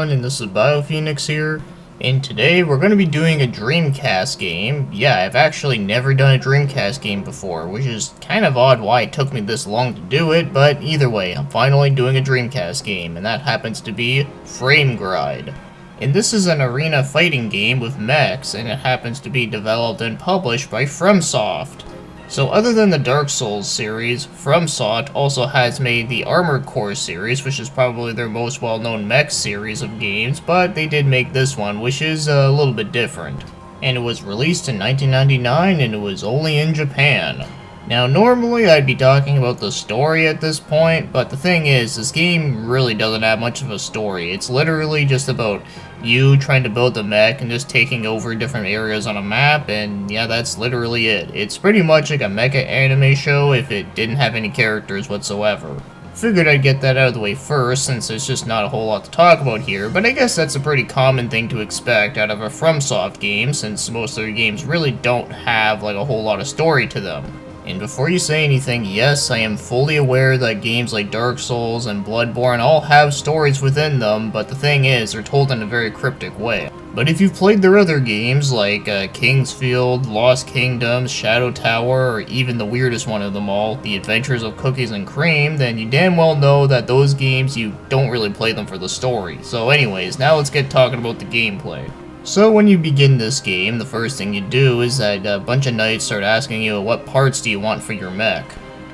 everyone, and this is BioPhoenix here, and today we're going to be doing a Dreamcast game. Yeah, I've actually never done a Dreamcast game before, which is kind of odd why it took me this long to do it, but either way, I'm finally doing a Dreamcast game, and that happens to be Gride. And this is an arena fighting game with mechs, and it happens to be developed and published by FromSoft. So other than the Dark Souls series, FromSoft also has made the Armored Core series, which is probably their most well-known mech series of games, but they did make this one, which is a little bit different. And it was released in 1999, and it was only in Japan. Now normally I'd be talking about the story at this point, but the thing is, this game really doesn't have much of a story. It's literally just about you trying to build the mech and just taking over different areas on a map, and yeah, that's literally it. It's pretty much like a mecha anime show if it didn't have any characters whatsoever. Figured I'd get that out of the way first, since there's just not a whole lot to talk about here, but I guess that's a pretty common thing to expect out of a FromSoft game, since most of their games really don't have like a whole lot of story to them. And before you say anything, yes, I am fully aware that games like Dark Souls and Bloodborne all have stories within them, but the thing is, they're told in a very cryptic way. But if you've played their other games like King's Field, Lost Kingdoms, Shadow Tower, or even the weirdest one of them all, The Adventures of Cookies and Cream, then you damn well know that those games, you don't really play them for the story. So anyways, now let's get talking about the gameplay. So when you begin this game, the first thing you do is that a bunch of knights start asking you what parts do you want for your mech.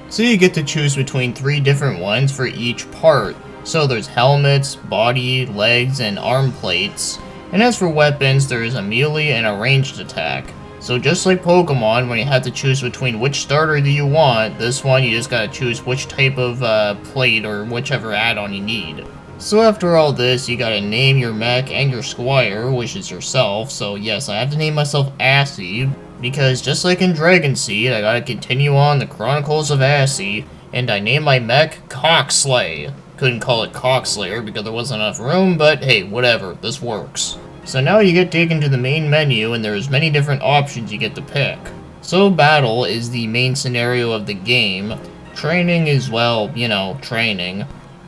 So you get to choose between 3 different ones for each part. So there's helmets, body, legs, and arm plates. And as for weapons, there is a melee and a ranged attack. So just like Pokemon, when you have to choose between which starter do you want, this one you just gotta choose which type of plate or whichever add-on you need. So after all this, you gotta name your mech and your squire, which is yourself. So yes, I have to name myself Assy, because just like in Dragon Seed, I gotta continue on the Chronicles of Assy, and I named my mech Cockslay. Couldn't call it Cockslayer because there wasn't enough room, but hey, whatever, this works. So now you get taken to the main menu, and there's many different options you get to pick. So battle is the main scenario of the game. Training is, well, you know, training.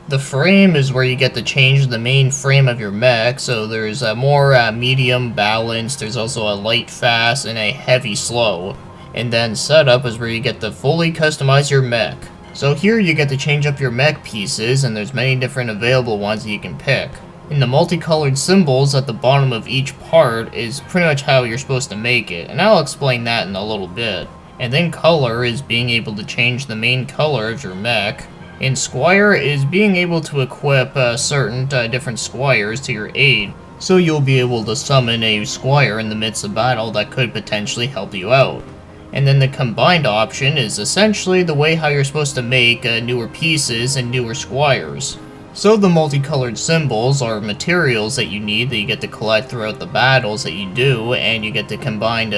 The frame is where you get to change the main frame of your mech, so there's a more medium balance, there's also a light fast, and a heavy slow. And then setup is where you get to fully customize your mech. So here you get to change up your mech pieces, and there's many different available ones that you can pick. And the multicolored symbols at the bottom of each part is pretty much how you're supposed to make it, and I'll explain that in a little bit. And then color is being able to change the main color of your mech. And Squire is being able to equip certain different squires to your aid, so you'll be able to summon a squire in the midst of battle that could potentially help you out. And then the combined option is essentially the way how you're supposed to make newer pieces and newer squires. So the multicolored symbols are materials that you need that you get to collect throughout the battles that you do, and you get to combine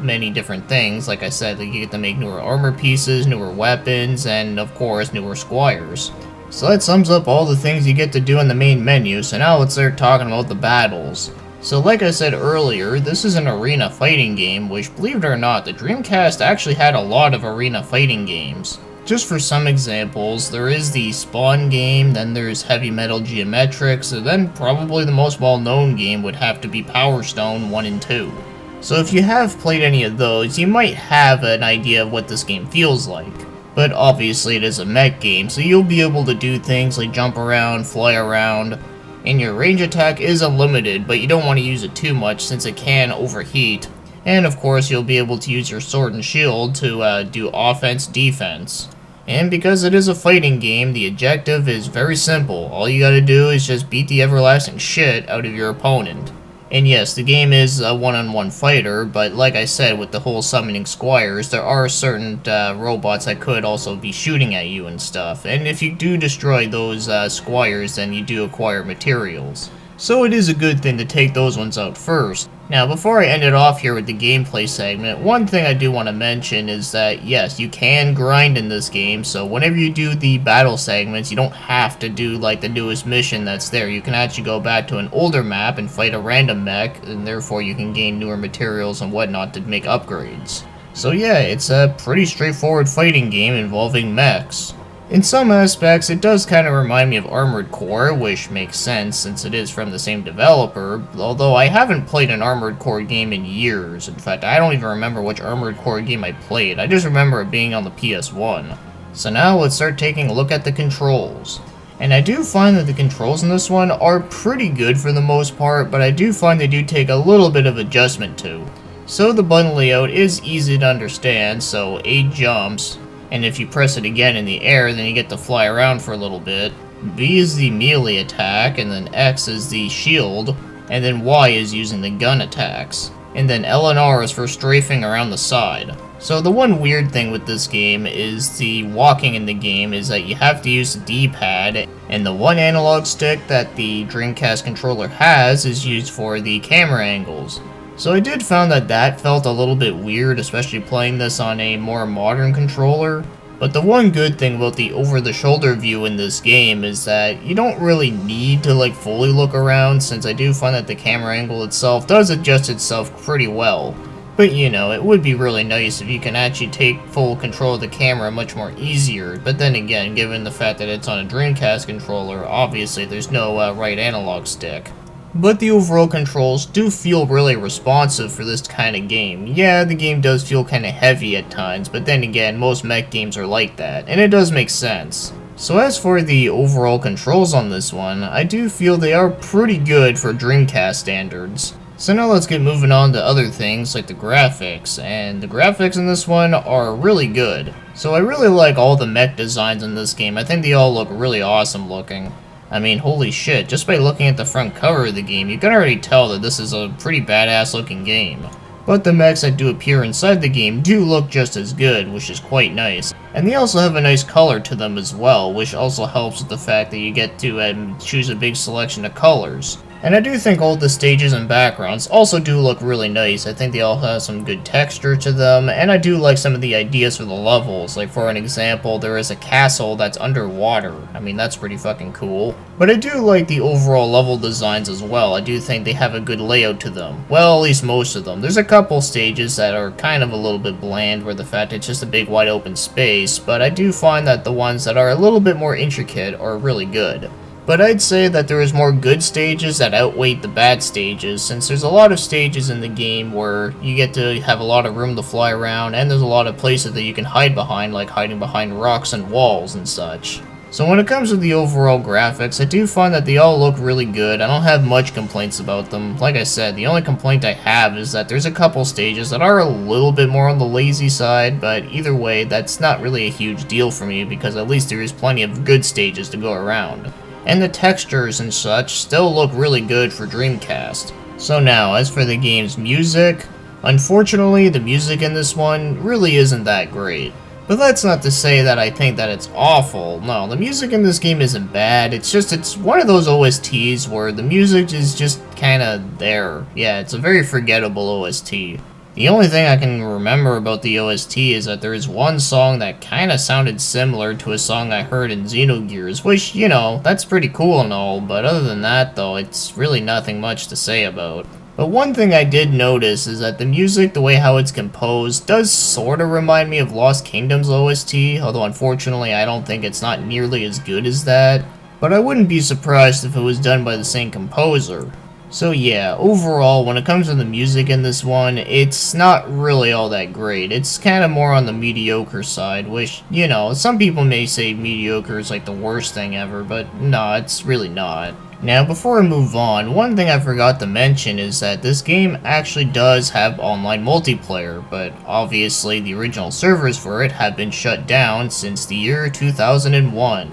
many different things. Like I said, like you get to make newer armor pieces, newer weapons, and of course newer squires. So that sums up all the things you get to do in the main menu, so now let's start talking about the battles. So like I said earlier, this is an arena fighting game, which believe it or not, the Dreamcast actually had a lot of arena fighting games. Just for some examples, there is the Spawn game, then there's Heavy Metal Geometrics, and then probably the most well-known game would have to be Power Stone 1 and 2. So if you have played any of those, you might have an idea of what this game feels like. But obviously it is a mech game, so you'll be able to do things like jump around, fly around, and your range attack is unlimited, but you don't want to use it too much since it can overheat. And of course you'll be able to use your sword and shield to do offense, defense. And because it is a fighting game, the objective is very simple. All you gotta do is just beat the everlasting shit out of your opponent. And yes, the game is a one-on-one fighter, but like I said with the whole summoning squires, there are certain robots that could also be shooting at you and stuff. And if you do destroy those squires, then you do acquire materials. So it is a good thing to take those ones out first. Now, before I end it off here with the gameplay segment, one thing I do want to mention is that, yes, you can grind in this game, so whenever you do the battle segments, you don't have to do, like, the newest mission that's there. You can actually go back to an older map and fight a random mech, and therefore you can gain newer materials and whatnot to make upgrades. So yeah, it's a pretty straightforward fighting game involving mechs. In some aspects, it does kind of remind me of Armored Core, which makes sense since it is from the same developer, although I haven't played an Armored Core game in years. In fact, I don't even remember which Armored Core game I played, I just remember it being on the PS1. So now let's start taking a look at the controls. And I do find that the controls in this one are pretty good for the most part, but I do find they do take a little bit of adjustment to. So the button layout is easy to understand, so A jumps, and if you press it again in the air, then you get to fly around for a little bit. B is the melee attack, and then X is the shield, and then Y is using the gun attacks. And then L and R is for strafing around the side. So the one weird thing with this game is the walking in the game is that you have to use the D-pad, and the one analog stick that the Dreamcast controller has is used for the camera angles. So I did find that felt a little bit weird, especially playing this on a more modern controller. But the one good thing about the over-the-shoulder view in this game is that you don't really need to like fully look around, since I do find that the camera angle itself does adjust itself pretty well. But you know, it would be really nice if you can actually take full control of the camera much more easier. But then again, given the fact that it's on a Dreamcast controller, obviously there's no right analog stick. But the overall controls do feel really responsive for this kind of game. Yeah, the game does feel kind of heavy at times, but then again, most mech games are like that, and it does make sense. So as for the overall controls on this one, I do feel they are pretty good for Dreamcast standards. So now let's get moving on to other things like the graphics, and the graphics in this one are really good. So I really like all the mech designs in this game. I think they all look really awesome looking. I mean, holy shit, just by looking at the front cover of the game, you can already tell that this is a pretty badass looking game. But the mechs that do appear inside the game do look just as good, which is quite nice. And they also have a nice color to them as well, which also helps with the fact that you get to choose a big selection of colors. And I do think all the stages and backgrounds also do look really nice. I think they all have some good texture to them, and I do like some of the ideas for the levels. Like for an example, there is a castle that's underwater. I mean, that's pretty fucking cool. But I do like the overall level designs as well. I do think they have a good layout to them. Well, at least most of them. There's a couple stages that are kind of a little bit bland, where the fact it's just a big wide open space, but I do find that the ones that are a little bit more intricate are really good. But I'd say that there is more good stages that outweigh the bad stages, since there's a lot of stages in the game where you get to have a lot of room to fly around, and there's a lot of places that you can hide behind, like hiding behind rocks and walls and such. So when it comes to the overall graphics, I do find that they all look really good. I don't have much complaints about them. Like I said, the only complaint I have is that there's a couple stages that are a little bit more on the lazy side, but either way, that's not really a huge deal for me, because at least there is plenty of good stages to go around. And the textures and such still look really good for Dreamcast. So now, as for the game's music, unfortunately the music in this one really isn't that great. But that's not to say that I think that it's awful. No, the music in this game isn't bad, it's one of those OSTs where the music is just kinda there. Yeah, it's a very forgettable OST. The only thing I can remember about the OST is that there is one song that kinda sounded similar to a song I heard in Xenogears, which, you know, that's pretty cool and all, but other than that though, it's really nothing much to say about. But one thing I did notice is that the music, the way how it's composed, does sorta remind me of Lost Kingdom's OST, although unfortunately I don't think it's not nearly as good as that. But I wouldn't be surprised if it was done by the same composer. So yeah, overall, when it comes to the music in this one, it's not really all that great. It's kind of more on the mediocre side, which, you know, some people may say mediocre is like the worst thing ever, but no, it's really not. Now, before I move on, one thing I forgot to mention is that this game actually does have online multiplayer, but obviously the original servers for it have been shut down since the year 2001.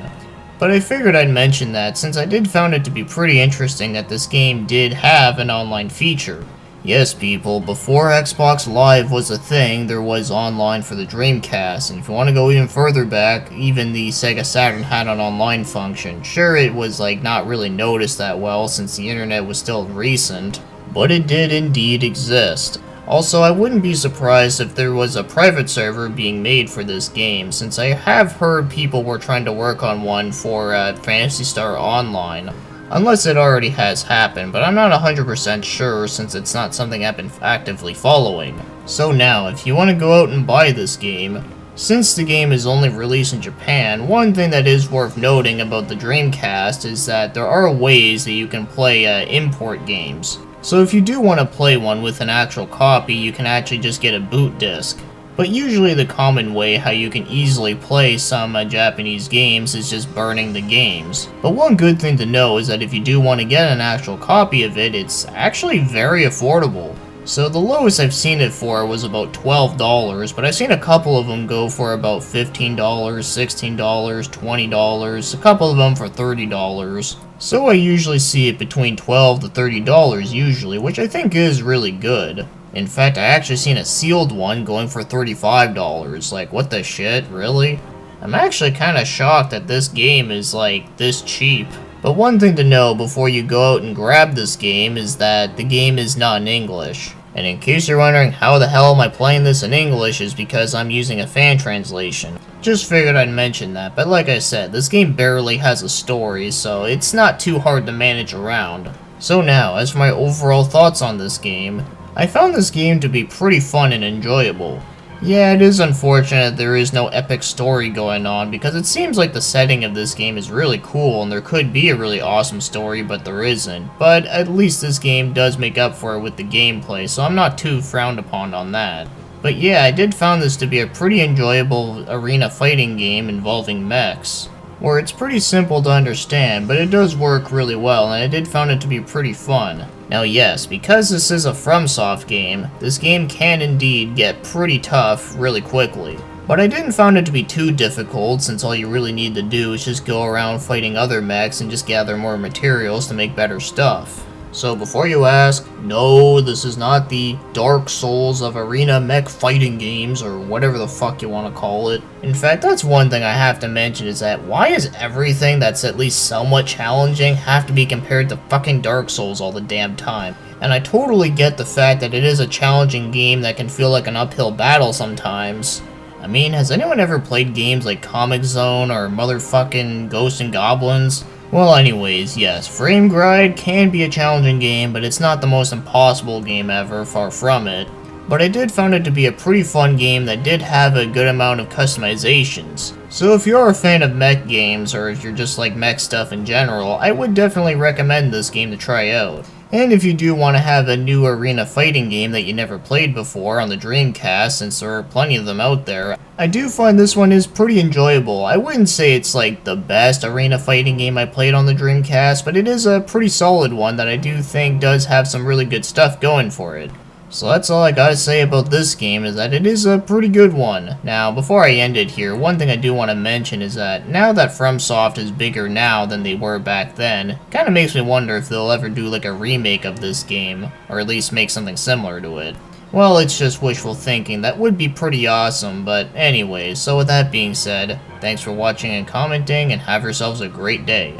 But I figured I'd mention that since I did found it to be pretty interesting that this game did have an online feature. Yes, people, before Xbox Live was a thing, there was online for the Dreamcast, and if you want to go even further back, even the Sega Saturn had an online function. Sure, it was like not really noticed that well since the internet was still recent, but it did indeed exist. Also, I wouldn't be surprised if there was a private server being made for this game, since I have heard people were trying to work on one for Phantasy Star Online. Unless it already has happened, but I'm not 100% sure since it's not something I've been actively following. So now, if you want to go out and buy this game, Since the game is only released in Japan, one thing that is worth noting about the Dreamcast is that there are ways that you can play import games. So if you do want to play one with an actual copy, you can actually just get a boot disc. But usually the common way how you can easily play some Japanese games is just burning the games. But one good thing to know is that if you do want to get an actual copy of it, it's actually very affordable. So the lowest I've seen it for was about $12, but I've seen a couple of them go for about $15, $16, $20, a couple of them for $30. So I usually see it between $12 to $30 usually, which I think is really good. In fact, I actually seen a sealed one going for $35. Like, what the shit, really? I'm actually kinda shocked that this game is, like, this cheap. But one thing to know before you go out and grab this game is that the game is not in English. And in case you're wondering how the hell am I playing this in English is because I'm using a fan translation. Just figured I'd mention that, but like I said, this game barely has a story, so it's not too hard to manage around. So now, as for my overall thoughts on this game, I found this game to be pretty fun and enjoyable. Yeah, it is unfortunate there is no epic story going on, because it seems like the setting of this game is really cool and there could be a really awesome story, but there isn't. But at least this game does make up for it with the gameplay, so I'm not too frowned upon on that. But yeah, I did find this to be a pretty enjoyable arena fighting game involving mechs, where it's pretty simple to understand, but it does work really well, and I did find it to be pretty fun. Now yes, because this is a FromSoft game, this game can indeed get pretty tough really quickly. But I didn't find it to be too difficult, since all you really need to do is just go around fighting other mechs and just gather more materials to make better stuff. So before you ask, no, this is not the Dark Souls of arena mech fighting games, or whatever the fuck you want to call it. In fact, that's one thing I have to mention, is that why is everything that's at least somewhat challenging have to be compared to fucking Dark Souls all the damn time? And I totally get the fact that it is a challenging game that can feel like an uphill battle sometimes. I mean, has anyone ever played games like Comic Zone or motherfucking Ghosts and Goblins? Well anyways, yes, Frame Gride can be a challenging game, but it's not the most impossible game ever, far from it. But I did find it to be a pretty fun game that did have a good amount of customizations. So if you're a fan of mech games, or if you're just like mech stuff in general, I would definitely recommend this game to try out. And if you do want to have a new arena fighting game that you never played before on the Dreamcast, since there are plenty of them out there, I do find this one is pretty enjoyable. I wouldn't say it's like the best arena fighting game I played on the Dreamcast, but it is a pretty solid one that I do think does have some really good stuff going for it. So that's all I gotta say about this game, is that it is a pretty good one. Now, before I end it here, one thing I do want to mention is that now that FromSoft is bigger now than they were back then, it kinda makes me wonder if they'll ever do like a remake of this game, or at least make something similar to it. Well, it's just wishful thinking. That would be pretty awesome, but anyways, so with that being said, thanks for watching and commenting, and have yourselves a great day.